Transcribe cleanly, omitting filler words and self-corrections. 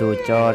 2-4